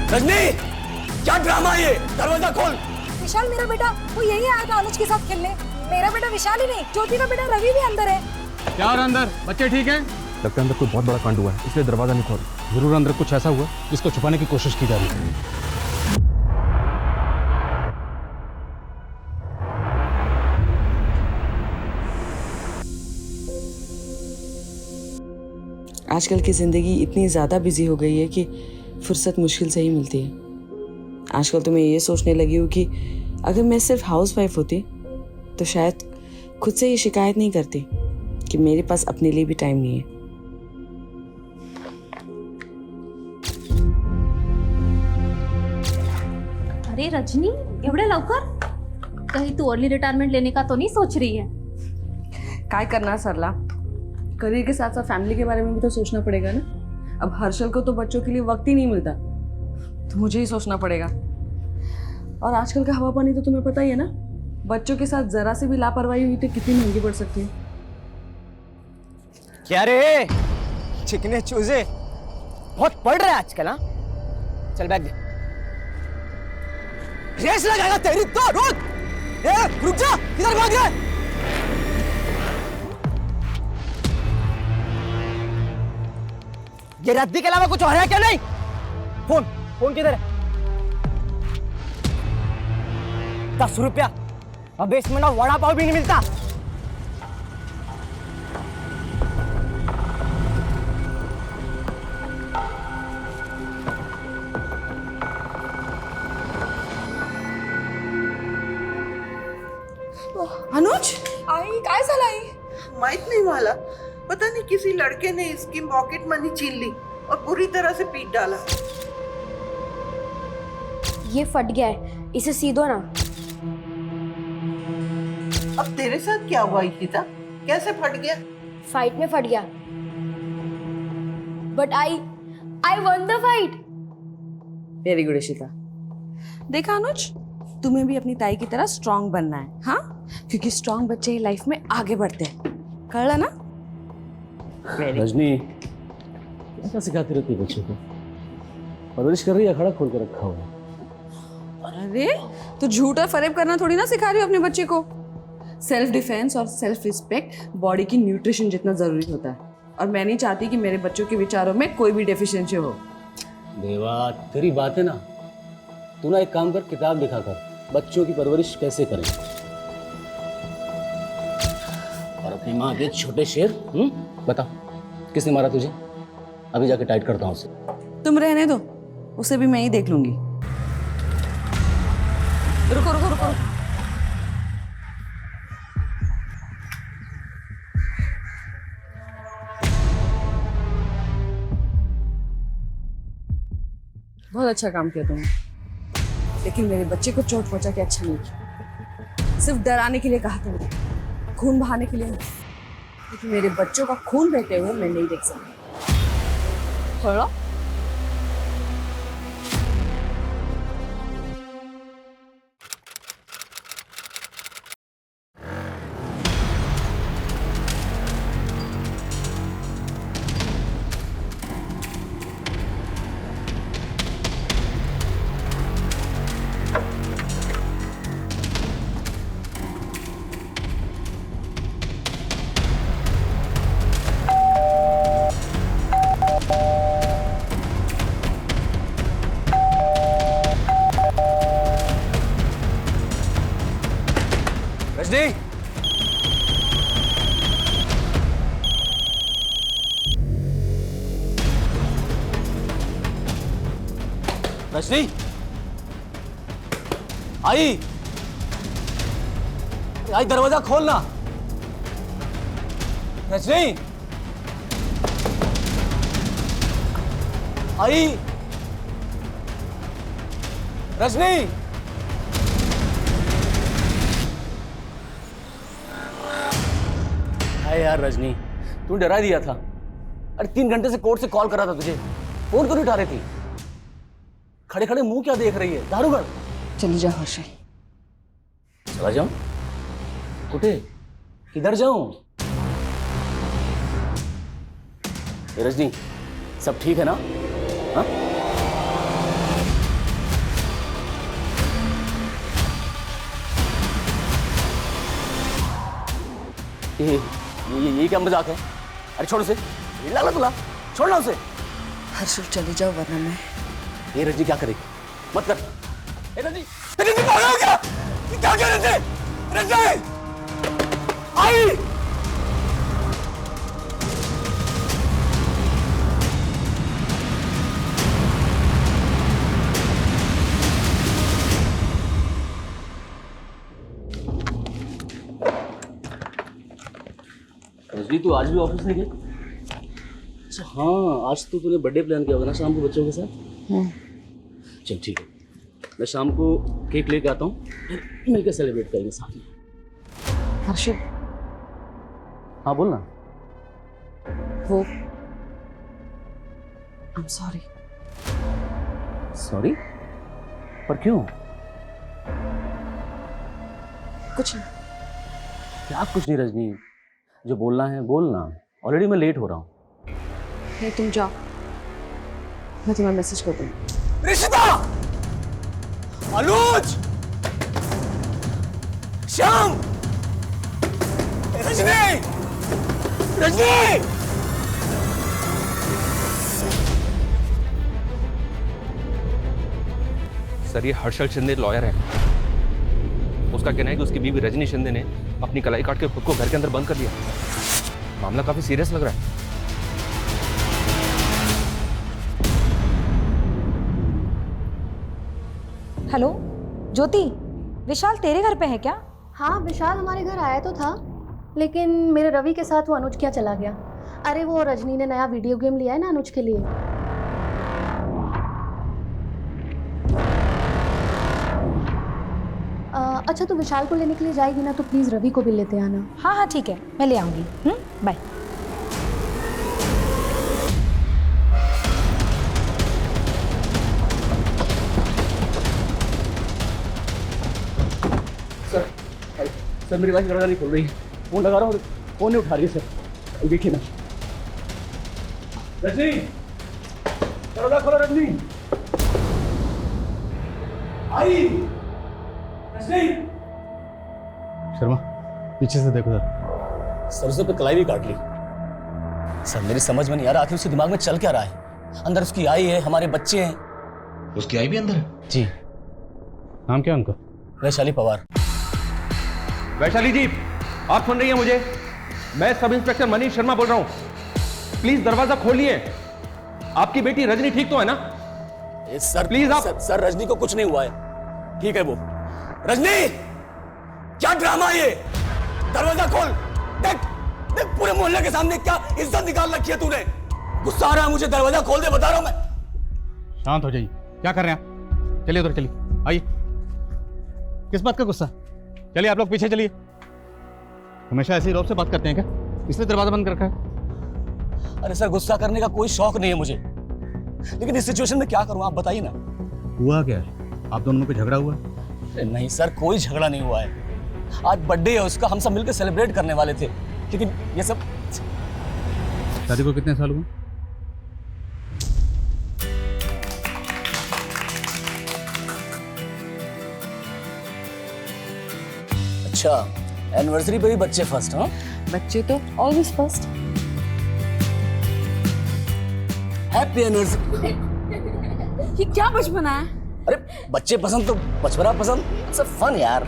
रजनी, क्या ड्रामा है ये? दरवाजा खोल। विशाल मेरा बेटा, वो यही आया था अनुज के साथ खेलने। मेरा बेटा विशाल ही नहीं, ज्योति का बेटा रवि भी अंदर है। क्या और अंदर? बच्चे ठीक हैं? लगता है अंदर कोई बहुत बड़ा कांड हुआ है, इसलिए दरवाजा नहीं खोल। जरूर अंदर कुछ ऐसा हुआ जिसको छुपाने की कोशिश की जा रही है। आजकल की ज़िंदगी इतनी ज़्यादा बिजी हो गई है कि फुर्सत मुश्किल से ही मिलती है। आजकल तो मैं ये सोचने लगी हूँ कि अगर मैं सिर्फ हाउस वाइफ होती तो शायद खुद से ये शिकायत नहीं करती कि मेरे पास अपने लिए भी टाइम नहीं है। अरे रजनी, एवढे लवकर? कहीं तू अर्ली रिटायरमेंट लेने का तो नहीं सोच रही है? काय करना सरला, करियर के साथ साथ फैमिली के बारे में भी तो सोचना पड़ेगा ना। अब हर्षल को तो बच्चों के लिए वक्त ही नहीं मिलता, तो मुझे ही सोचना पड़ेगा। और आजकल का हवा पानी तो तुम्हें पता ही है ना, बच्चों के साथ जरा से भी लापरवाही हुई तो कितनी महंगी पड़ सकती है। क्या रे चिकने चूजे, बहुत पढ़ रहे आजकल। हाँ चल बैग दे, रेस लगाएगा तेरी तो। रुक जा, किधर भाग रहा है? ये रद्दी के अलावा कुछ और है क्या? नहीं, फोन किधर है? 10 रुपया, अब इसमें ना वड़ा पाव भी नहीं मिलता। अनुज, आई काय झालं आई? माहित नहीं वाला, पता नहीं किसी लड़के ने इसकी पॉकेट मनी छीन ली और पूरी तरह से पीट डाला। ये फट गया है, इसे सी दो ना। अब तेरे साथ क्या हुआ इशिता? कैसे फट गया? फाइट में फट गया, but I one the fight. Very good Ishita. देखा अनुज, तुम्हें भी अपनी ताई की तरह स्ट्रांग बनना है, हाँ? क्योंकि स्ट्रांग बच्चे ही लाइफ में आगे बढ़ते हैं। कळलं ना? रजनी, क्या सिखाती रहती है बच्चों को? परवरिश कर रही है, खड़ा खोल कर रखा हुआ है। अरे तो झूठ और फरेब करना थोड़ी ना सिखा रही हो अपने बच्चे को। सेल्फ डिफेंस और सेल्फ रिस्पेक्ट बॉडी की न्यूट्रिशन जितना जरूरी होता है, और मैं नहीं चाहती कि मेरे बच्चों के विचारों में कोई भी डेफिशिएंसी हो। देवा, तेरी बात है ना, तू ना एक काम कर, किताब लिखा कर, बच्चों की परवरिश कैसे करें। और अपनी माँ के छोटे शेर। बता, किसने मारा तुझे? अभी जाके टाइट करता हूँ उसे। तुम रहने दो, उसे भी मैं ही देख लूंगी। रुको रुको रुको, बहुत अच्छा काम किया तुमने, लेकिन मेरे बच्चे को चोट पहुंचा के अच्छा नहीं किया। सिर्फ डराने के लिए कहा तुमने, खून बहाने के लिए नहीं। लेकिन मेरे बच्चों का खून बहते हुए मैं नहीं देख सकती। थोड़ा रजनी, रजनी, आई दरवाजा खोलना। रजनी, आई रजनी, अरे यार रजनी, तू डरा दिया था। अरे 3 घंटे से कोर्ट से कॉल कर रहा था तुझे, फोन क्यों नहीं उठा रही थी? खड़े खड़े मुंह क्या देख रही है? दारूगढ़ चली जा हर्षल। चला जाऊं? कुठे? किधर जाऊं? रजनी, सब ठीक है ना? हाँ? ये क्या मजाक है? अरे छोड़ उसे, ये लाला तुला, छोड़ना उसे। हर्षल चली जाओ वरना मैं। ये रजनी क्या करेगी? मत कर। ए रजनी, रजनी पागल हो क्या? ये क्या कर रहे थे? रजनी! आई! रजनी तू आज भी ऑफिस नहीं गई? अच्छा हाँ, आज तो तूने बर्थडे प्लान किया होगा ना शाम को बच्चों के साथ? चल ठीक है, मैं शाम को केक लेके आता हूँ, मिलकर सेलिब्रेट करेंगे साथ में। हर्षल, हाँ बोल ना। वो I'm sorry। सॉरी? पर क्यों? कुछ नहीं। क्या कुछ नहीं रजनी, जो बोलना है बोलना। ऑलरेडी मैं लेट हो रहा हूँ। नहीं तुम जाओ, मैं तुम्हें मैसेज कर दूँगी। रिश्ता! अनुज! श्याम! रजनी! रजनी! सर ये हर्षल शिंदे लॉयर है। उसका कहना है कि उसकी बीवी रजनी शिंदे ने अपनी कलाई काट के खुद को घर के अंदर बंद कर लिया। मामला काफी सीरियस लग रहा है। हेलो ज्योति, विशाल तेरे घर पे है क्या? हाँ विशाल हमारे घर आया तो था, लेकिन मेरे रवि के साथ वो अनुज क्या चला गया। अरे वो रजनी ने नया वीडियो गेम लिया है ना अनुज के लिए। अच्छा तो विशाल को लेने के लिए जाएगी ना, तो प्लीज़ रवि को भी लेते आना। हाँ हाँ ठीक है, मैं ले आऊँगी। बाय। सर मेरी वाइफ दरवाजा नहीं खोल रही है, फोन लगा रहा हूँ, फोन नहीं उठा रही है सर। देखिए ना। रजनी, दरवाजा खोलो रजनी। आई! रजनी! शर्मा पीछे से देखो सर। सरसों पे कलाई भी काट ली। सर मेरी समझ में नहीं आ रहा आखिर उसके दिमाग में चल क्या रहा है। अंदर उसकी आई है, हमारे बच्चे हैं। उसकी आई भी अंदर है? जी। नाम क्या उनका? वैशाली पवार। वैशाली जी, आप सुन रही हैं मुझे? मैं सब इंस्पेक्टर मनीष शर्मा बोल रहा हूँ। प्लीज दरवाजा खोलिए। आपकी बेटी रजनी ठीक तो है ना? सर प्लीज आप। सर रजनी को कुछ नहीं हुआ है, ठीक है वो। रजनी, क्या ड्रामा है ये? दरवाजा खोल। देख देख पूरे मोहल्ले के सामने क्या इज्जत निकाल रखी है तूने। गुस्सा आ रहा है मुझे, दरवाजा खोल दे, बता रहा हूं मैं। शांत हो जाइए, क्या कर रहे हैं आप? चलिए उधर चलिए, आइए। किस बात का गुस्सा? चलिए आप लोग पीछे चलिए। हमेशा ऐसे ही रौब से बात करते हैं क्या? इसलिए दरवाजा बंद कर रखा है। अरे सर गुस्सा करने का कोई शौक नहीं है मुझे, लेकिन इस सिचुएशन में क्या करूं आप बताइए ना। हुआ क्या है? आप दोनों में कोई झगड़ा हुआ? नहीं सर, कोई झगड़ा नहीं हुआ है। आज बर्थडे है उसका, हम सब मिलकर सेलिब्रेट करने वाले थे, लेकिन ये सब। शादी को कितने साल हुए? अच्छा, एनिवर्सरी पे भी बच्चे फर्स्ट? हाँ, बच्चे तो ऑलवेज फर्स्ट। Happy anniversary. ये क्या बचपना है? अरे बच्चे पसंद तो बचपना पसंद, इट्स अ फन यार।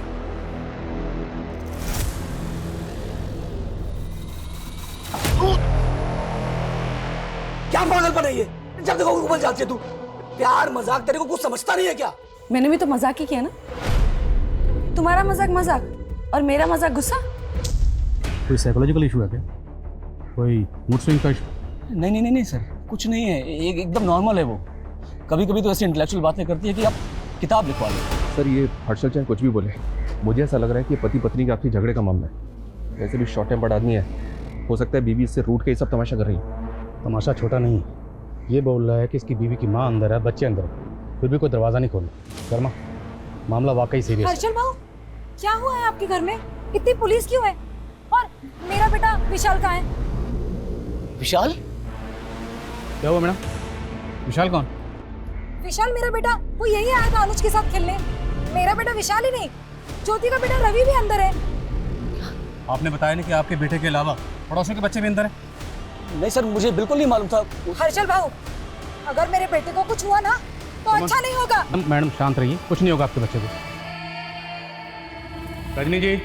क्या पागलपन है ये? जब देखो उबल जाती है तू। प्यार मजाक तेरे को कुछ समझता नहीं है क्या? मैंने भी तो मजाक ही किया ना। तुम्हारा मजाक मजाक और मेरा मजाक गुस्सा। कोई साइकोलॉजिकल इशू है क्या? कोई मूड स्विंग का इशू? नहीं नहीं नहीं नहीं सर, कुछ नहीं है, एकदम नॉर्मल है वो। कभी कभी तो ऐसी इंटेलेक्चुअल बातें करती है कि आप किताब लिखवा लो। सर ये हर्षल चाहे कुछ भी बोले, मुझे ऐसा लग रहा है कि पति पत्नी का आपसी झगड़े का मामला है। वैसे भी शॉर्ट टेम्पर्ड आदमी है, हो सकता है बीवी इससे रूठ के ये सब तमाशा कर रही है। तमाशा छोटा नहीं, ये बोल रहा है कि इसकी बीवी की माँ अंदर है, बच्चे अंदर है, फिर भी कोई दरवाज़ा नहीं खोला। शर्मा, मामला वाकई सीरियस है। हर्षल भाऊ, क्या हुआ है आपके घर में? इतनी पुलिस क्यों है? और मेरा बेटा विशाल कहाँ है? विशाल? क्या हुआ मैडम? विशाल कौन? विशाल मेरा बेटा, वो यही आया था अनुज के साथ खेलने। मेरा बेटा विशाल ही नहीं, ज्योति का बेटा रवि भी अंदर है। आपने बताया नहीं कि आपके बेटे के अलावा पड़ोसियों के बच्चे भी अंदर हैं? नहीं सर, मुझे बिल्कुल नहीं मालूम था। हर्षल भाऊ, अगर मेरे बेटे को कुछ हुआ ना तो अच्छा नहीं होगा। मैडम शांत रहिए, कुछ नहीं होगा आपके बच्चे को। रजनी जी,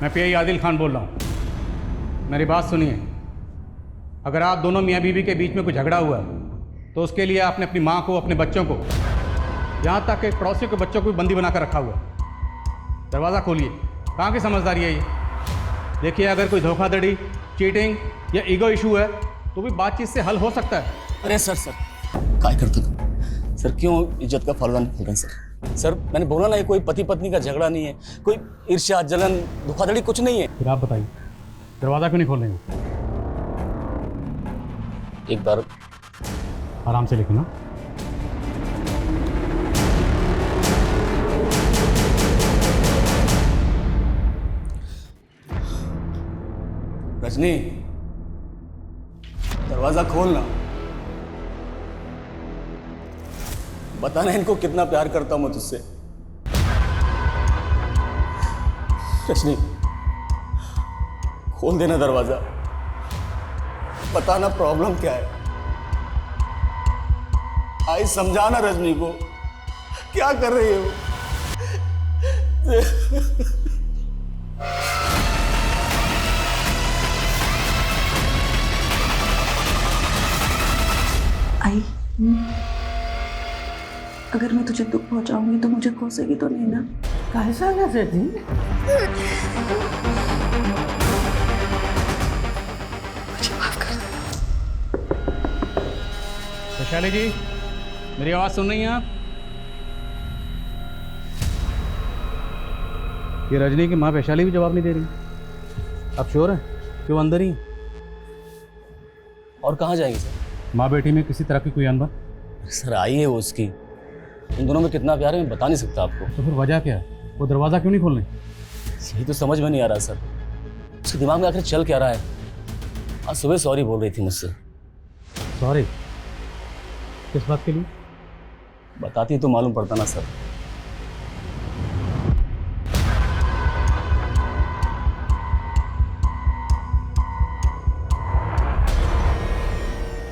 मैं पीआई आदिल खान बोल रहा हूँ। मेरी बात सुनिए, अगर आप दोनों मियाँ बीवी के बीच में कोई झगड़ा हुआ तो उसके लिए आपने अपनी माँ को, अपने बच्चों को, यहाँ तक कि पड़ोसियों के बच्चों को भी बंदी बनाकर रखा हुआ। दरवाज़ा खोलिए। कहाँ की समझदारी है ये? देखिए, अगर कोई धोखाधड़ी, चीटिंग या ईगो इशू है तो भी बातचीत से हल हो सकता है। अरे सर क्या करते तुम? सर क्यों इज्जत का फलदान खोल रहे हैं सर? मैंने बोला ना, ये कोई पति पत्नी का झगड़ा नहीं है, कोई ईर्ष्या, जलन, धोखाधड़ी कुछ नहीं है। फिर आप बताइए, दरवाज़ा क्यों नहीं खोल रहे हैं? एक बार आराम से लिखना। रजनी, दरवाजा खोलना। बताना इनको कितना प्यार करता हूं मैं तुझसे। रजनी, खोल देना दरवाजा। बताना प्रॉब्लम क्या है। आई समझाना रजनी को, क्या कर रही है वो। आई, अगर मैं तुझे दुख पहुंचाऊंगी तो मुझे कोसेगी तो नहीं ना? कैसा ना रजनी? मुझे माफ कर दे। वैशाली जी, मेरी आवाज़ सुन रही हैं आप? ये रजनी की माँ वैशाली भी जवाब नहीं दे रही। आप श्योर हैं कि वो अंदर ही? और कहाँ जाएंगे सर? माँ बेटी में किसी तरह की कोई अनबन? सर आई है वो उसकी, उन दोनों में कितना प्यार है मैं बता नहीं सकता आपको। तो फिर वजह क्या है? वो दरवाज़ा क्यों नहीं खोल रहे? यही तो समझ में नहीं आ रहा सर, उसके दिमाग में आखिर चल क्या रहा है। आज सुबह सॉरी बोल रही थी मुझसे। सॉरी? किस बात के लिए? बताती तो मालूम पड़ता ना सर।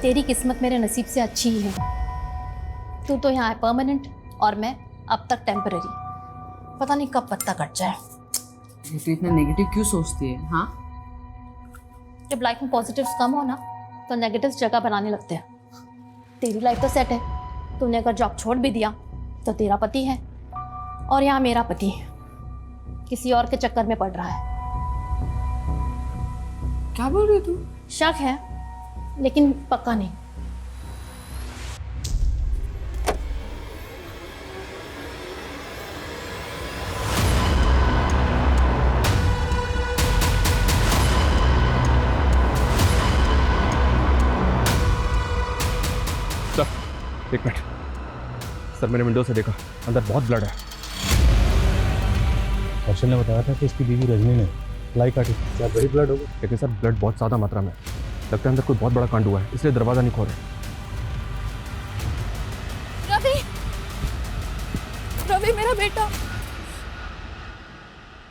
तेरी किस्मत मेरे नसीब से अच्छी ही है। तू तो यहाँ है परमानेंट और मैं अब तक टेम्पररी। पता नहीं कब पत्ता कट जाए। तू इतना नेगेटिव क्यों सोचती है? हाँ, जब लाइफ में पॉजिटिव्स कम हो ना तो नेगेटिव्स जगह बनाने लगते हैं। तेरी लाइफ तो सेट है, तूने अगर जॉब छोड़ भी दिया तो तेरा पति है और यहाँ मेरा पति किसी और के चक्कर में पड़ रहा है। क्या बोल रही तू? शक है लेकिन पक्का नहीं। सर एक मिनट। सर मैंने विंडो से देखा, अंदर बहुत ब्लड है। हर्षल ने बताया था कि इसकी बीवी रजनी ने लाई काटी। क्या वही ब्लड होगा? लेकिन सर ब्लड बहुत ज़्यादा मात्रा में है। लगता है अंदर कोई बहुत बड़ा कांड हुआ है, इसलिए दरवाज़ा नहीं खोल रहे। रवि, रवि मेरा बेटा।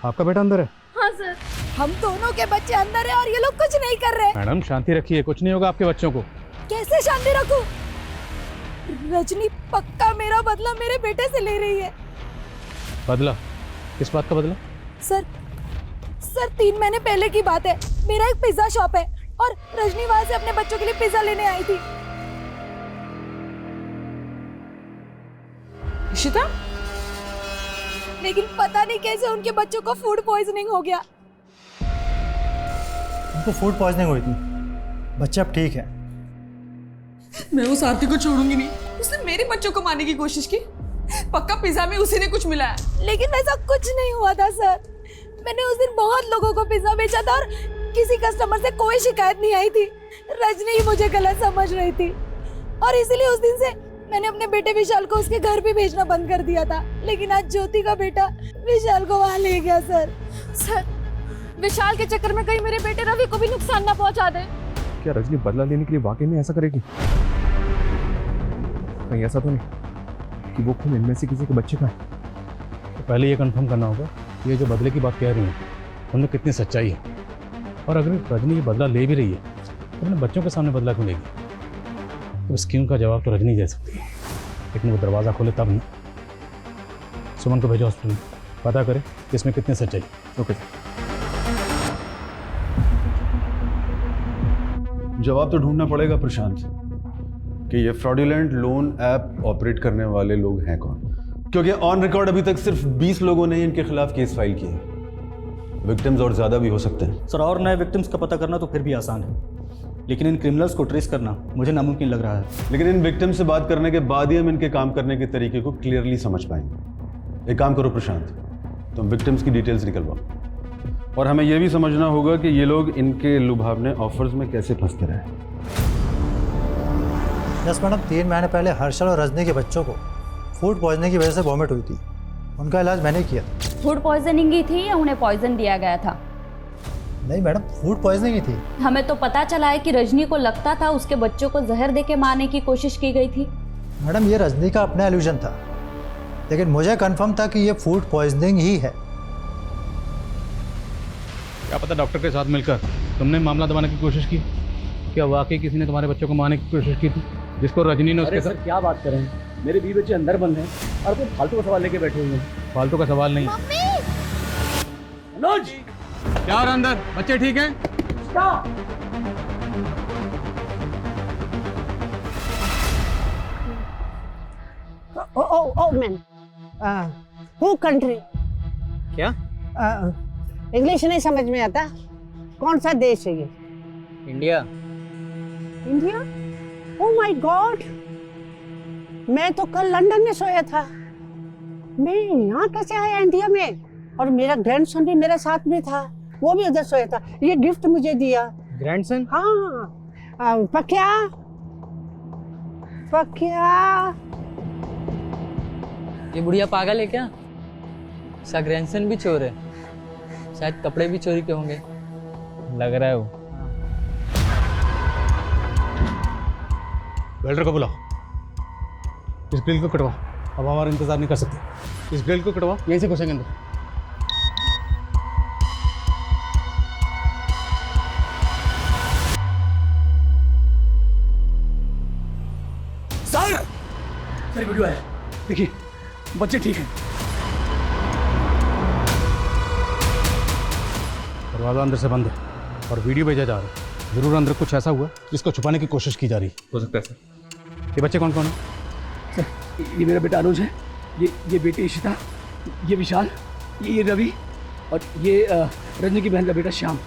आपका बेटा अंदर है? हाँ सर। हम दोनों के बच्चे अंदर है और ये लोग कुछ नहीं कर रहे। मैडम शांति रखिए, कुछ नहीं होगा आपके बच्चों को। कैसे शांति रखूं? रजनी पक्का मेरा बदला मेरे बेटे से ले रही है। बदला? किस बात का बदला? सर 3 महीने पहले की बात है। मेरा एक पिज्जा शॉप है और रजनी वहां से अपने बच्चों के लिए पिज्जा लेने आई थी। इशिता? लेकिन पता नहीं कैसे उनके बच्चों को फूड पॉइजनिंग हो गया। उनको फूड पॉइजनिंग हुई थी, बच्चे अब ठीक है। मैं उस आरती को छोड़ूंगी नहीं। उसने मेरे बच्चों को मारने की कोशिश की। पक्का पिज्जा में उसी ने कुछ मिलाया। लेकिन ऐसा कुछ नहीं हुआ था सर। मैंने उस दिन बहुत लोगों को पिज्जा बेचा था और किसी कस्टमर से कोई शिकायत नहीं आई थी। रजनी ही मुझे गलत समझ रही थी और इसीलिए उस दिन से मैंने अपने बेटे विशाल को उसके घर भी भेजना बंद कर दिया था। लेकिन आज ज्योति का बेटा विशाल को वहां ले गया सर। विशाल के चक्कर में कहीं मेरे बेटे रवि को भी नुकसान ना पहुंचा दे। क्या रजनी बदला लेने के लिए वाकई में ऐसा करेगी? कहीं ऐसा तो नहीं कि वो खून इनमें से किसी के बच्चे का है? तो पहले ये कंफर्म करना होगा, ये जो बदले की बात कह रही हैं उनमें कितनी सच्चाई है। और अगर रजनी ये बदला ले भी रही है तो अपने बच्चों के सामने बदला क्यों लेगी? तो इस क्यों का जवाब तो रजनी दे सकती है, लेकिन वो दरवाज़ा खोले तब नहीं। सुमन को भेजो हॉस्पिटल में, पता करे कि इसमें कितनी सच्चाई। ओके। जवाब तो ढूंढना पड़ेगा प्रशांत कि ये फ्रॉडुलेंट लोन ऐप ऑपरेट करने वाले लोग हैं कौन, क्योंकि ऑन रिकॉर्ड अभी तक सिर्फ 20 लोगों ने इनके खिलाफ केस फाइल किया है। विक्टिम्स और ज़्यादा भी हो सकते हैं। सर, और नए विक्टिम्स का पता करना तो फिर भी आसान है, लेकिन इन क्रिमिनल्स को ट्रेस करना मुझे नामुमकिन लग रहा है। लेकिन इन विक्टिम्स से बात करने के बाद ही हम इनके काम करने के तरीके को क्लियरली समझ पाएंगे। एक काम करो प्रशांत, तुम विक्टिम्स की डिटेल्स निकलवाओ, और हमें यह भी समझना होगा कि ये लोग इनके लुभावने ऑफर्स में कैसे फंसते रहे। यस मैडम, 3 महीने पहले हर्षल और रजनी के बच्चों को फूड पॉइजनिंग की वजह से वॉमिट हुई थी। उनका इलाज मैंने किया। फूड पॉइजनिंग ही थी या उन्हें पॉइजन दिया गया था? नहीं मैडम, फूड पॉइजनिंग ही थी। हमें तो पता चला है कि रजनी को लगता था उसके बच्चों को जहर देके मारने की कोशिश की गई थी। मैडम, ये रजनी का अपना एल्यूजन था, लेकिन मुझे कंफर्म था कि ये फूड पॉइजनिंग ही है। क्या पता डॉक्टर के साथ मिलकर तुमने मामला दबाने की कोशिश की? क्या वाकई किसी ने तुम्हारे बच्चों को मारने की कोशिश की थी, जिसको रजनी ने उसके साथ? क्या बात करें, मेरे 20 बच्चे अंदर बंद हैं और कोई फालतू का सवाल लेके बैठे हुए हैं। फालतू का सवाल नहीं। मनोज, क्या और अंदर बच्चे ठीक हैं? Oh man, who country? क्या? इंग्लिश नहीं समझ में आता। कौन सा देश है ये? India. India? Oh my God, मैं तो कल लंदन में सोया था। मैं यहाँ कैसे आया इंडिया में? और मेरा ग्रैंडसन भी मेरे साथ में था, वो भी उधर सोया था। ये गिफ्ट मुझे दिया। ग्रैंडसन? हाँ, पक्या पक्या। ये बुढ़िया पागल है क्या? इसका ग्रैंडसन भी चोर है, शायद कपड़े भी चोरी के होंगे। लग रहा है वो। वेल्डर को बुलाओ, इस ग्रिल को कटवाओ। अब हमारा इंतजार नहीं कर सकते। इस ग्रिल को कटवाओ, यहीं से घुसेंगे अंदर। सर वीडियो है, देखिए बच्चे ठीक हैं। दरवाजा अंदर से बंद है और वीडियो भेजा जा रहा है। जरूर अंदर कुछ ऐसा हुआ जिसको छुपाने की कोशिश की जा रही है। हो सकता है सर। ये बच्चे कौन कौन है? सर, ये मेरा बेटा अनुज है, ये बेटी इशिता, ये विशाल, ये रवि, और ये रजनी की बहन का बेटा श्याम।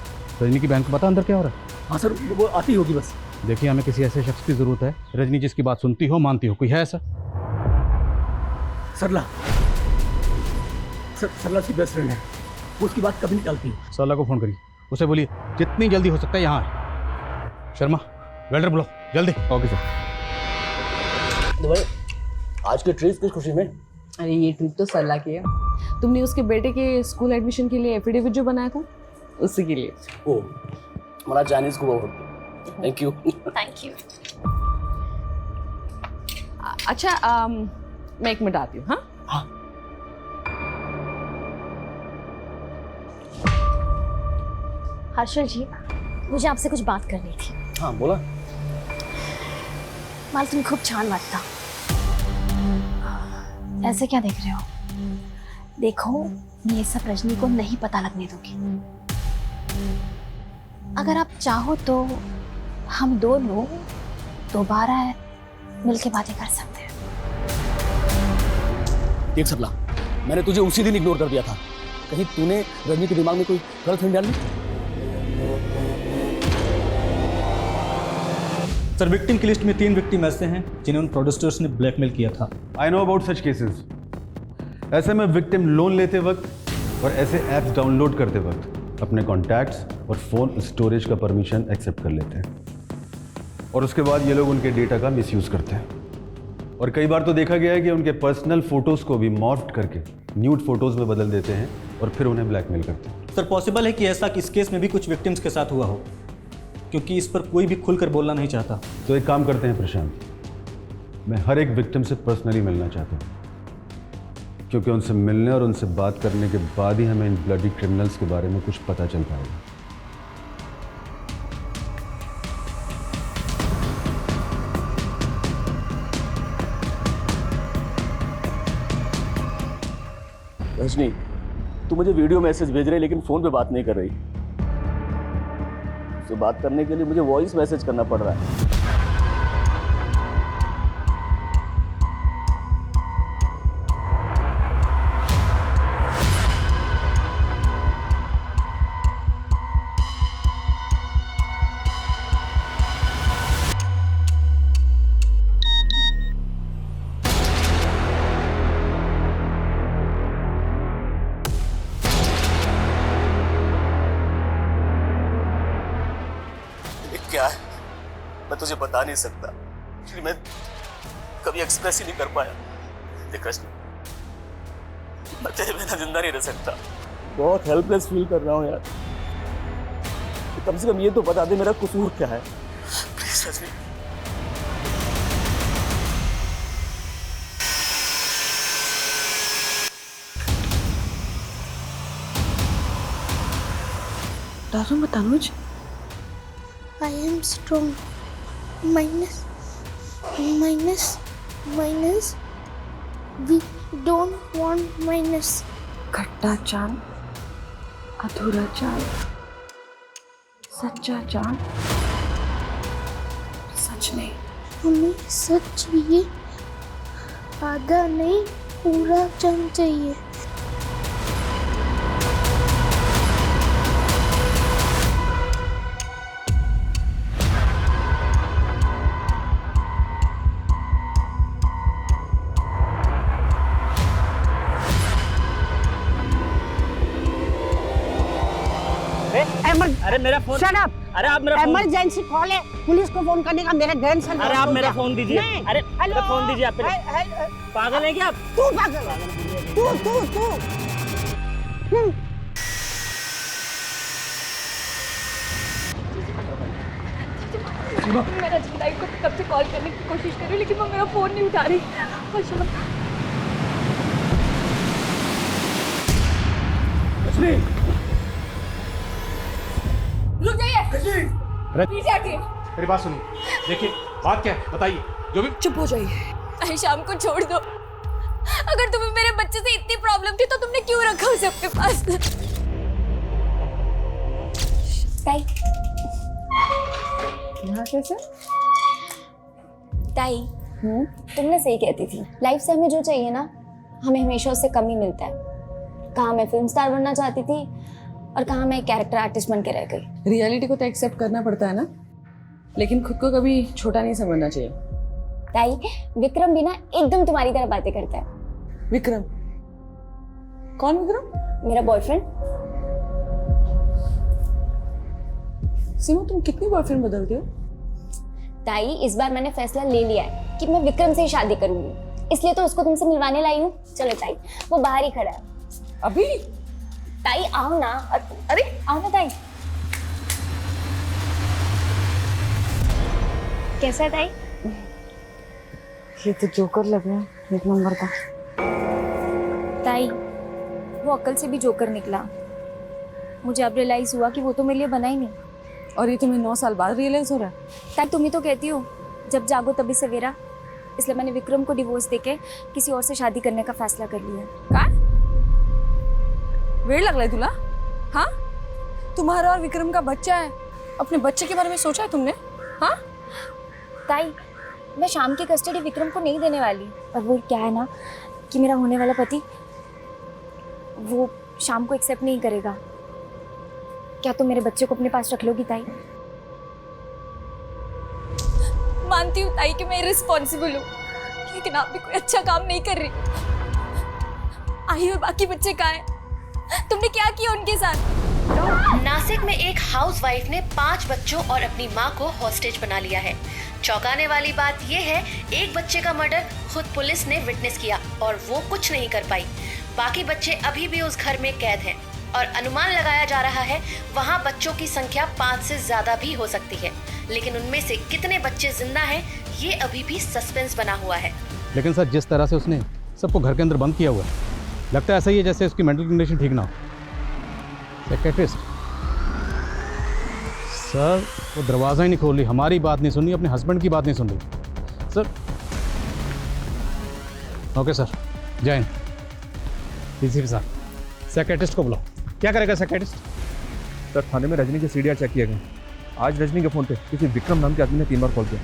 रजनी की बहन को पता अंदर क्या हो रहा है? हाँ सर, वो आती होगी बस। देखिए, हमें किसी ऐसे शख्स की जरूरत है रजनी जिसकी बात सुनती हो, मानती हो। कोई है ऐसा? सरला, सरला की बेस्ट फ्रेंड है, वो उसकी बात कभी नहीं टालती। सरला को फोन करिए, उसे बोलिए जितनी जल्दी हो सकता है यहाँ आए। शर्मा, वेल्डर बुलाओ जल्दी। Okay sir. आज के ट्रिप किस खुशी में? अरे ये ट्रिप तो सरला की है। तुमने उसके बेटे के स्कूल एडमिशन के लिए एफिडेविट जो बनाया था, उसी के लिए। ओ, हमारा चाइनीज को थैंक यू। Thank you. अच्छा, मैं 1 मिनट आती हूँ। हाँ, हर्षल जी, मुझे आपसे कुछ बात करनी थी। हाँ बोला। मला तुम्ही खूप छान वाटता। ऐसे क्या देख रहे हो? देखो, मैं ये सब रजनी को नहीं पता लगने दूंगी। अगर आप चाहो तो हम दोनों दोबारा मिलके बातें कर सकते हैं। देख सबला, मैंने तुझे उसी दिन इग्नोर कर दिया था। कहीं तूने रजनी के दिमाग में कोई गलतफहमी डाल ली? सर, विक्टिम की लिस्ट में 3 विक्टिम ऐसे हैं जिन्हें उन प्रोड्यूसर्स ने ब्लैकमेल किया था। I know about such cases. ऐसे में विक्टिम लोन लेते वक्त और ऐसे ऐप्स डाउनलोड करते वक्त अपने कॉन्टैक्ट्स और फ़ोन स्टोरेज का परमिशन एक्सेप्ट कर लेते हैं, और उसके बाद ये लोग उनके डेटा का मिसयूज़ करते हैं। और कई बार तो देखा गया है कि उनके पर्सनल फ़ोटोज़ को भी मॉर्फ करके न्यूड फोटोज़ में बदल देते हैं और फिर उन्हें ब्लैकमेल करते हैं। सर, पॉसिबल है कि ऐसा इस केस में भी कुछ विक्टिम्स के साथ हुआ हो, क्योंकि इस पर कोई भी खुलकर बोलना नहीं चाहता। तो एक काम करते हैं प्रशांत, मैं हर एक विक्टिम से पर्सनली मिलना चाहता हूँ। क्योंकि उनसे मिलने और उनसे बात करने के बाद ही हमें इन ब्लडी क्रिमिनल्स के बारे में कुछ पता चल पाएगा। रजनी, तू मुझे वीडियो मैसेज भेज रही है लेकिन फोन पे बात नहीं कर रही। उससे बात करने के लिए मुझे वॉइस मैसेज करना पड़ रहा है। क्या है मैं तुझे बता नहीं सकता, क्योंकि मैं कभी एक्सप्रेस ही नहीं कर पाया। देख रजनी, मैं तेरे बिना जिंदा नहीं रह सकता। बहुत हेल्पलेस फील कर रहा हूँ यार। कम से कम ये तो बता दे मेरा कसूर क्या है। प्लीज रजनी। डरो मत अनुज। I am strong. Minus. We don't want minus. खट्टा चांद, अधूरा चांद, सच्चा चांद, सच नहीं। हमें सच चाहिए, आधा नहीं पूरा चांद चाहिए। अरे मेरा फोन। Shut up. अरे आप मेरा फोन। इमरजेंसी कॉल है, पुलिस को फोन करने का मेरा ग्रैंडसन। अरे आप मेरा फोन दीजिए। अरे मेरा फोन दीजिए आप। पागल है क्या आप? तू पागल, तू मैं रजनी लाइफ को कब से कॉल करने की कोशिश कर रही हूँ लेकिन वो मेरा फोन नहीं उठा रही। रुक जाइए, पीछे हटिए। मेरी बात सुनिए, देखिए बात क्या है बताइए। जो भी चुप हो जाइए। आयशाम को छोड़ दो। अगर तुम्हें मेरे बच्चे से इतनी प्रॉब्लम थी तो तुमने क्यों रखा उसे अपने पास? ताई, यहाँ कैसे? ताई, तुमने सही कहती थी। लाइफ से हमें जो चाहिए ना, हमें हमेशा उससे कम ही मिलता है। कहाँ मैं फिल्म स्टार बनना चाहती थी और कहाँ मैं कैरेक्टर आर्टिस्ट बन के रह गई। रियलिटी को तो एक्सेप्ट करना पड़ता है ना, लेकिन खुद को कभी छोटा नहीं समझना चाहिए। ताई, विक्रम भी ना एकदम तुम्हारी तरह बातें करता है। विक्रम? कौन विक्रम? मेरा बॉयफ्रेंड। सीमा, तुम कितनी बॉयफ्रेंड बदलती हो? ताई, इस बार मैंने फैसला ले लिया है कि मैं विक्रम से ही शादी करूंगी, इसलिए तो उसको तुमसे मिलवाने लाई हूँ। चलो ताई, वो बाहर ही खड़ा है। अभी? ताई आओ ना। अरे आओ ना ताई। कैसा है ताई? ये तो जोकर लग रहा है, एक नंबर का। ताई, वो अक्ल से भी जोकर निकला। मुझे अब रियलाइज हुआ कि वो तो मेरे लिए बना ही नहीं। और ये तुम्हें 9 साल बाद रियलाइज हो रहा है? ताई, तुम ही तो कहती हो जब जागो तभी सवेरा। इसलिए मैंने विक्रम को डिवोर्स देके किसी और से शादी करने का फैसला कर लिया। काय? वेड़ लग रहा है तुला? हाँ, तुम्हारा और विक्रम का बच्चा है। अपने बच्चे के बारे में सोचा है तुमने? हाँ ताई, मैं शाम की कस्टडी विक्रम को नहीं देने वाली। और वो क्या है ना कि मेरा होने वाला पति वो शाम को एक्सेप्ट नहीं करेगा। क्या तुम मेरे बच्चे को अपने पास रख लोगी ताई? मानती हूँ ताई कि मैं रिस्पॉन्सिबल हूँ, लेकिन आप भी कोई अच्छा काम नहीं कर रही। आई और बाकी बच्चे कहाँ हैं? तुमने क्या किया उनके साथ? नासिक में एक हाउसवाइफ ने 5 बच्चों और अपनी मां को हॉस्टेज बना लिया है। चौंकाने वाली बात यह है, एक बच्चे का मर्डर खुद पुलिस ने विटनेस किया और वो कुछ नहीं कर पाई। बाकी बच्चे अभी भी उस घर में कैद हैं और अनुमान लगाया जा रहा है वहां बच्चों की संख्या 5 से ज्यादा भी हो सकती है। लेकिन उनमें से कितने बच्चे जिंदा हैं, ये अभी भी सस्पेंस बना हुआ है। लेकिन सर, जिस तरह से उसने सबको घर के अंदर बंद किया हुआ है, लगता है ऐसा ही है जैसे उसकी मेंटल कंडीशन ठीक ना हो। साइकियाट्रिस्ट सर, वो दरवाज़ा ही नहीं खोल रही, हमारी बात नहीं सुन रही, अपने हस्बैंड की बात नहीं सुन रही सर। ओके सर, जय हिंद। डीसीपी साहब, साइकियाट्रिस्ट को बुलाओ। क्या करेगा साइकियाट्रिस्ट? सर थाने में रजनी के सीडीआर चेक किए गए। आज रजनी के फ़ोन पे किसी विक्रम नाम के आदमी ने 3 बार कॉल किया।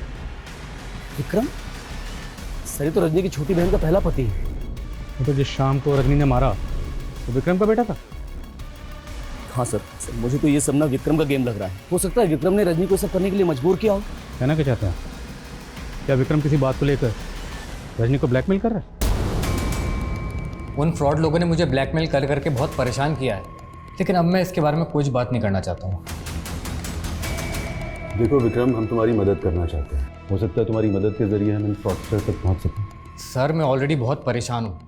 विक्रम? सर ये तो रजनी की छोटी बहन का पहला पति है। तो जिस शाम को रजनी ने मारा तो विक्रम का बेटा था। हाँ सर, मुझे तो ये सब ना विक्रम का गेम लग रहा है। हो सकता है विक्रम ने रजनी को सब करने के लिए मजबूर किया हो। कहना क्या चाहते हैं? क्या विक्रम किसी बात को लेकर रजनी को ब्लैकमेल कर रहा है? उन फ्रॉड लोगों ने मुझे ब्लैकमेल कर करके बहुत परेशान किया है, लेकिन अब मैं इसके बारे में कुछ बात नहीं करना चाहता हूँ। देखो विक्रम, हम तुम्हारी मदद करना चाहते हैं। हो सकता है तुम्हारी मदद के जरिए हम इन फ्रॉडस्टर तक पहुँच सकें। सर मैं ऑलरेडी बहुत परेशान हूँ।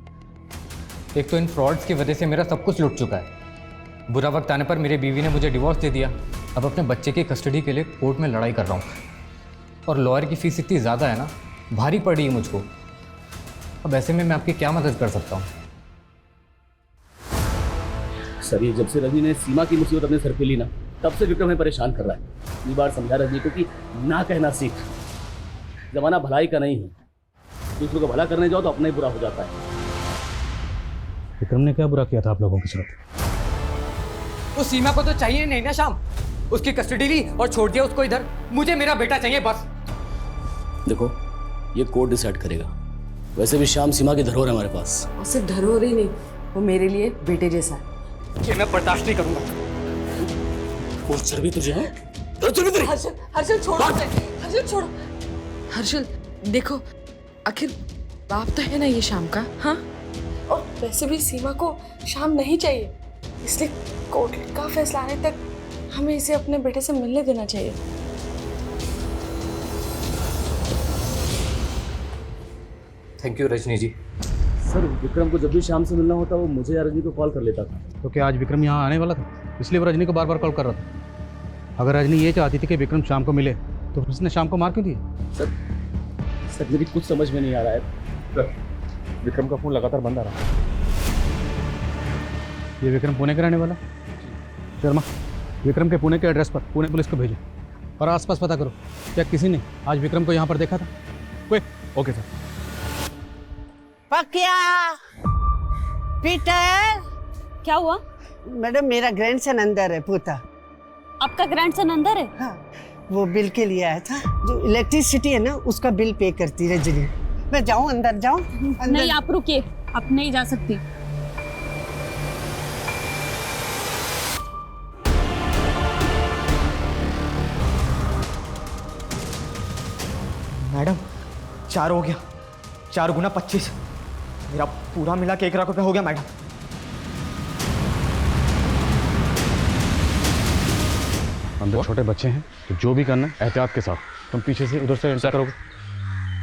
एक तो इन फ्रॉड्स की वजह से मेरा सब कुछ लुट चुका है। बुरा वक्त आने पर मेरी बीवी ने मुझे डिवोर्स दे दिया। अब अपने बच्चे की कस्टडी के लिए कोर्ट में लड़ाई कर रहा हूँ और लॉयर की फ़ीस इतनी ज़्यादा है ना, भारी पड़ी है मुझको। अब ऐसे में मैं आपकी क्या मदद कर सकता हूँ? सर ये जब से रजनी ने सीमा की मुसीबत अपने सर पे ली ना, तब से विक्रम हमें परेशान कर रहा है। इतनी बार समझा रजनी को कि ना कहना सीख। जमाना भलाई का नहीं है, दूसरों को भला करने जाओ तो अपना ही बुरा हो जाता है। विक्रम ने क्या बुरा किया था आप लोगों के साथ? उस सीमा को तो चाहिए नहीं ना शाम, उसकी कस्टडी ली और छोड़ दिया उसको इधर। मुझे मेरा बेटा चाहिए बस। देखो ये कोर्ट डिसाइड करेगा। वैसे भी शाम सीमा की धरोहर है हमारे पास। और सिर्फ धरोहर ही नहीं, वो मेरे लिए बेटे जैसा है। ये मैं बर्दाश्त नहीं करूंगा। और सर भी तुझे है? हर्षल, हर्षल छोड़ो उसे। हर्षल छोड़ो। हर्षल देखो, आखिर बाप तो है ना ये शाम का। हाँ, और वैसे भी सीमा को शाम नहीं चाहिए, इसलिए कोर्ट का फैसला आने तक हमें इसे अपने बेटे से मिलने देना चाहिए। Thank you Rajni ji. Sir Vikram को जब भी शाम से मिलना होता वो मुझे या रजनी को कॉल कर लेता था। तो क्या आज विक्रम यहाँ आने वाला था, इसलिए वो रजनी को बार बार कॉल कर रहा था? अगर रजनी ये चाहती थी कि विक्रम शाम को मिले तो उसने शाम को मार क्यों दिया? सर मेरी कुछ समझ में नहीं आ रहा है। सर विक्रम का फ़ोन लगातार बंद आ रहा है। ये विक्रम पुणे का रहने वाला? शर्मा, विक्रम के पुणे के एड्रेस पर पुणे पुलिस को भेजो और आसपास पता करो क्या किसी ने आज विक्रम को यहाँ पर देखा था। क्विक। Okay sir. पकिया, पीटर। क्या हुआ? मैडम मेरा ग्रैंडसन अंदर है। पूता आपका ग्रैंडसन अंदर है? हाँ, वो बिल के लिए आया था। जो इलेक्ट्रिसिटी है ना उसका बिल पे करती रजनी। मैं जाऊँ अंदर? जाऊँ अंदर? नहीं आप रुकिए, आप नहीं जा सकती। मैडम 4 हो गया, 4 गुना 25, मेरा पूरा मिला के 1 लाख रुपए हो गया मैडम। अंदर छोटे बच्चे हैं तो जो भी करना है एहतियात के साथ। तुम पीछे से उधर से एंटर करोगे।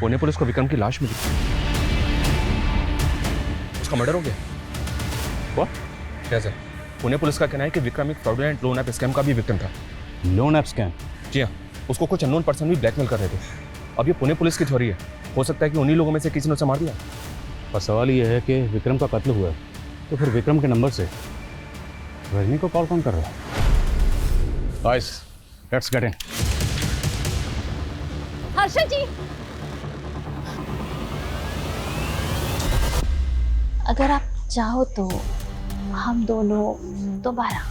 पुणे पुलिस को विक्रम की लाश मिली, उसका मर्डर हो गया। What? क्या सर? पुणे पुलिस का कहना है कि विक्रम एक फ्रॉडुलेंट लोन ऐप स्कैम का भी विक्टिम था। Loan app scam? जी हाँ, उसको कुछ अननोन पर्सन भी ब्लैकमेल कर रहे थे। अब ये पुणे पुलिस की थ्योरी है, हो सकता है कि उन्हीं लोगों में से किसी ने उसे मार दिया। पर सवाल ये है कि विक्रम का कत्ल हुआ है तो फिर विक्रम के नंबर से रजनी को कॉल कौन कर रहा है? Guys, let's get in. Harshal ji, अगर आप चाहो तो हम दोनों दोबारा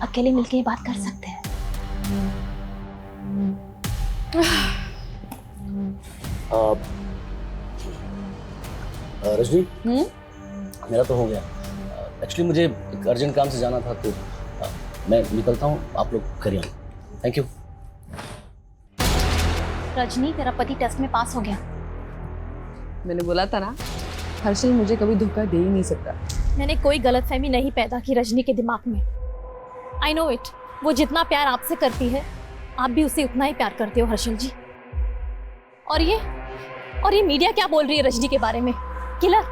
अकेले मिलके ये बात कर सकते हैं। रजनी, मेरा तो हो गया। एक्चुअली मुझे एक अर्जेंट काम से जाना था तो मैं निकलता हूँ, आप लोग करिए। Thank you. रजनी, तेरा पति टेस्ट में पास हो गया। मैंने बोला था ना, हर्षल मुझे कभी धोखा दे ही नहीं सकता। मैंने कोई गलतफहमी नहीं पैदा की रजनी के दिमाग में। आई नो इट, वो जितना प्यार आपसे करती है आप भी उसे उतना ही प्यार करते हो हर्षल जी। और ये मीडिया क्या बोल रही है रजनी के बारे में? किलर?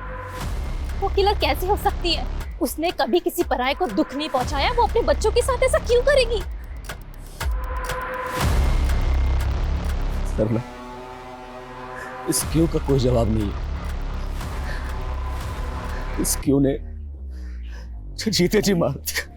वो किलर कैसे हो सकती है? उसने कभी किसी पराये को दुख नहीं पहुंचाया, वो अपने बच्चों के साथ ऐसा क्यों करेगी? सरला, इस क्यों का कोई जवाब नहीं है। इस क्यों ने जीते जी मार दिया।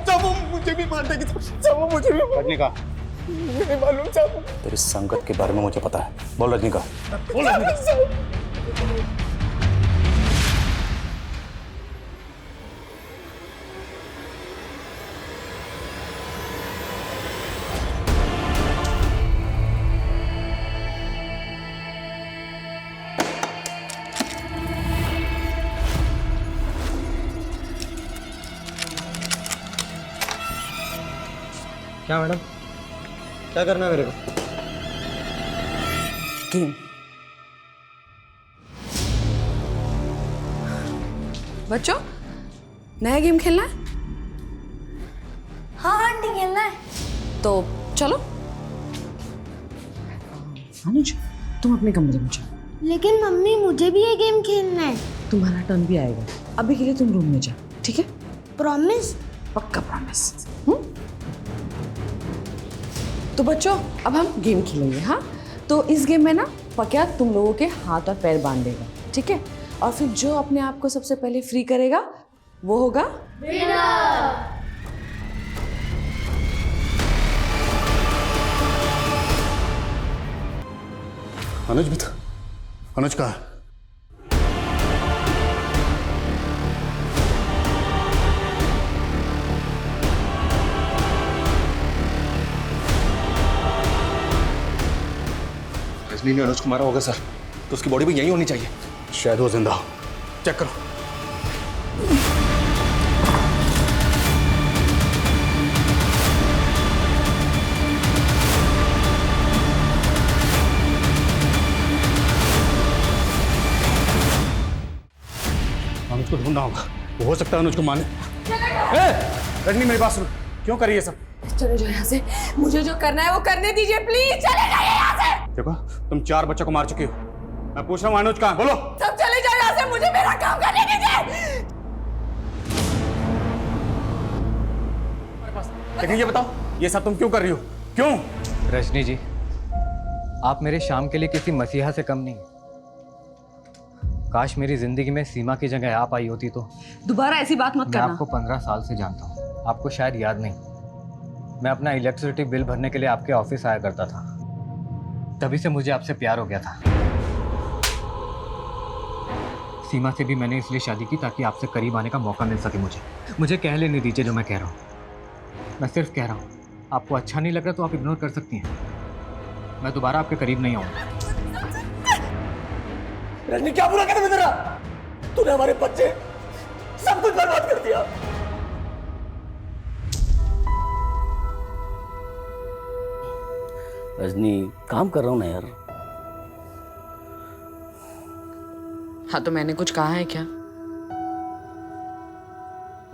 सब वो मुझे भी मार देगी, सब वो मुझे भी रजनीकांत, नहीं मालूम साहब। तेरी संगत के बारे में मुझे पता है। बोल रजनीकांत, बोल रजनीकांत। क्या मैडम, क्या करना है मेरे को? गेम। बच्चों, नया गेम खेलना है? हाँ आंटी खेलना है। तो चलो। अनुज, तुम अपने कमरे में जाओ। लेकिन मम्मी मुझे भी ये गेम खेलना है। तुम्हारा टर्न भी आएगा। अभी के लिए तुम रूम में जाओ, ठीक है? प्रॉमिस? पक्का प्रॉमिस। तो बच्चों, अब हम गेम खेलेंगे। हाँ, तो इस गेम में ना पक्या तुम लोगों के हाथ और पैर बांध देगा, ठीक है? और फिर जो अपने आप को सबसे पहले फ्री करेगा वो होगा विनर। अनुज भी था। अनुज कहाँ है? रजनी ने अनुज को मारा होगा सर, तो उसकी बॉडी भी यहीं होनी चाहिए। शायद वो जिंदा हो। चेक करो। अनुज को ढूंढना होगा, वो हो सकता है अनुज को माने। रजनी मेरी बात सुनो, क्यों करी ये सब? चले जाओ यहाँ से। मुझे जो करना है वो करने दीजिए, प्लीज चले जाइए यहाँ से। देखो, तुम 4 बच्चों को मार चुके हो। मैं पूछ रहा हूँ अनुज कहाँ? बोलो। सब चले जाओ यहाँ से, मुझे मेरा काम करने दीजिए। लेकिन ये बताओ, ये सब तुम क्यों कर रही हो? क्यों? रजनी जी, आप मेरे शाम के लिए किसी मसीहा से कम नहीं। काश मेरी जिंदगी में सीमा की जगह आप आई होती तो। दोबारा ऐसी बात मत मैं करना। आपको 15 साल से जानता हूँ, आपको शायद याद नहीं। मैं अपना इलेक्ट्रिसिटी बिल भरने के लिए आपके ऑफिस आया करता था, तभी से मुझे आपसे प्यार हो गया था। सीमा से भी मैंने इसलिए शादी की ताकि आपसे करीब आने का मौका मिल सके। मुझे कह लेने दीजिए जो मैं कह रहा हूँ। मैं सिर्फ कह रहा हूँ, आपको अच्छा नहीं लग रहा तो आप इग्नोर कर सकती हैं। मैं दोबारा आपके करीब नहीं आऊँगा। रजनी क्या बुरा कर तेरा? तूने हमारे बच्चे सब कुछ बर्बाद कर दिया। रजनी, काम कर रहा हूँ ना यार। हाँ, तो मैंने कुछ कहा है क्या?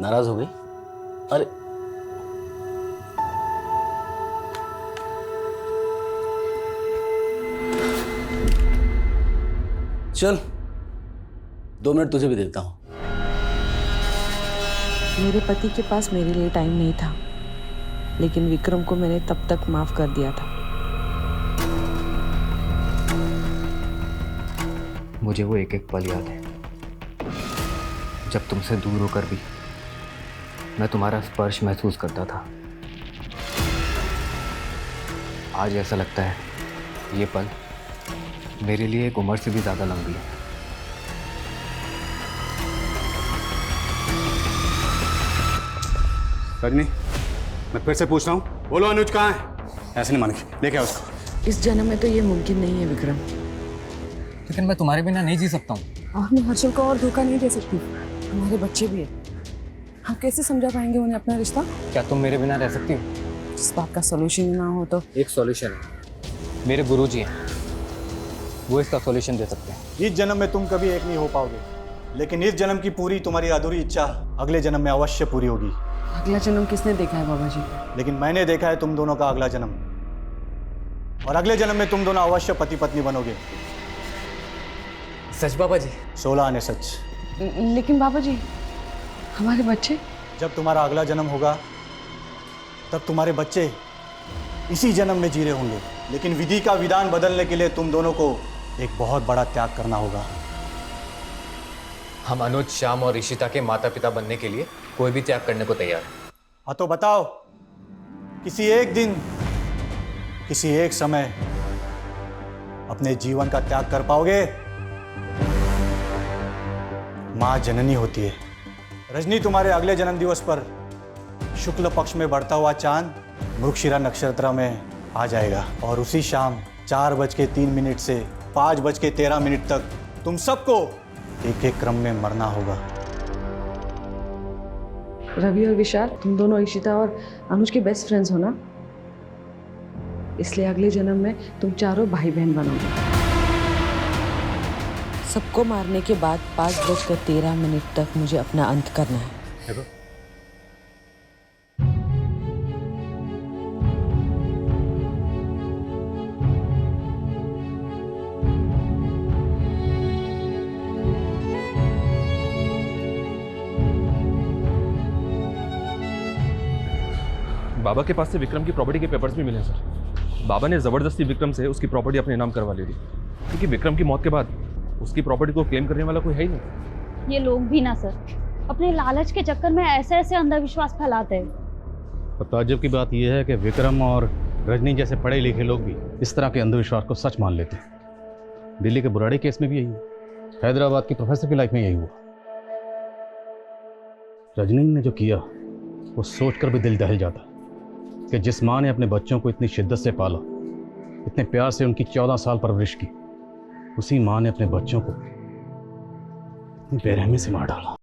नाराज हो गई? अरे चल, 2 मिनट तुझे भी देता हूं। मेरे पति के पास मेरे लिए टाइम नहीं था, लेकिन विक्रम को मैंने तब तक माफ कर दिया था। मुझे वो एक एक पल याद है जब तुमसे दूर होकर भी मैं तुम्हारा स्पर्श महसूस करता था। आज ऐसा लगता है ये पल मेरे लिए एक उम्र से भी ज्यादा लंबी है। रजनी, मैं फिर से पूछ रहा हूँ, बोलो अनुज कहाँ है? ऐसे नहीं मानेगी, लेके आओ उसको। इस जन्म में तो ये मुमकिन नहीं है विक्रम। लेकिन मैं तुम्हारे बिना नहीं जी सकता हूँ। और मैं हर्षल को और धोखा नहीं दे सकती। हमारे बच्चे भी हैं। हम कैसे समझा पाएंगे उन्हें अपना रिश्ता? क्या तुम मेरे बिना रह सकती हो? जिस बात का सोल्यूशन ही ना हो तो। एक सॉल्यूशन है, मेरे गुरुजी हैं, वो इसका सॉल्यूशन दे सकते हैं। इस जन्म में तुम कभी एक नहीं हो पाओगे, लेकिन इस जन्म की पूरी तुम्हारी अधूरी इच्छा अगले जन्म में अवश्य पूरी होगी। अगला जन्म किसने देखा है बाबा जी? लेकिन मैंने देखा है तुम दोनों का अगला जन्म, और अगले जन्म में तुम दोनों अवश्य पति पत्नी बनोगे। सच बाबा जी? 16 आने सच। लेकिन बाबा जी, हमारे बच्चे? जब तुम्हारा अगला जन्म होगा तब तुम्हारे बच्चे इसी जन्म में जी रहे होंगे, लेकिन विधि का विधान बदलने के लिए तुम दोनों को एक बहुत बड़ा त्याग करना होगा। हम अनुज, श्याम और ऋषिता के माता पिता बनने के लिए कोई भी त्याग करने को तैयार है। हाँ तो बताओ, किसी एक दिन, किसी एक समय अपने जीवन का त्याग कर पाओगे? माँ जननी होती है। रजनी, तुम्हारे अगले जन्म दिवस पर शुक्ल पक्ष में बढ़ता हुआ चांद मृगशिरा नक्षत्र में आ जाएगा, और उसी शाम 4:03 से 5:13 तक तुम सबको एक एक क्रम में मरना होगा। रवि और विशाल, तुम दोनों इशिता और अनुज के बेस्ट फ्रेंड्स हो ना, इसलिए अगले जन्म में तुम चारों भाई बहन बनोगे। सबको मारने के बाद 5:13 तक मुझे अपना अंत करना है। बाबा के पास से विक्रम की प्रॉपर्टी के पेपर्स भी मिले हैं सर। बाबा ने ज़बरदस्ती विक्रम से उसकी प्रॉपर्टी अपने नाम करवा ली थी, क्योंकि विक्रम की मौत के बाद उसकी प्रॉपर्टी को क्लेम करने वाला कोई है ही नहीं। ये लोग भी ना सर, अपने लालच के चक्कर में ऐसे ऐसे अंधविश्वास फैलाते हैं। और ताज्जुब की बात यह है कि विक्रम और रजनी जैसे पढ़े लिखे लोग भी इस तरह के अंधविश्वास को सच मान लेते हैं। दिल्ली के बुराड़ी केस में भी यही हुआ, हैदराबाद की प्रोफेसर की लाइफ में यही हुआ। रजनी ने जो किया वो सोचकर भी दिल दहल जाता कि जिस माँ ने अपने बच्चों को इतनी शिद्दत से पाला, इतने प्यार से उनकी 14 साल परवरिश की, उसी माँ ने अपने बच्चों को बेरहमी से मार डाला।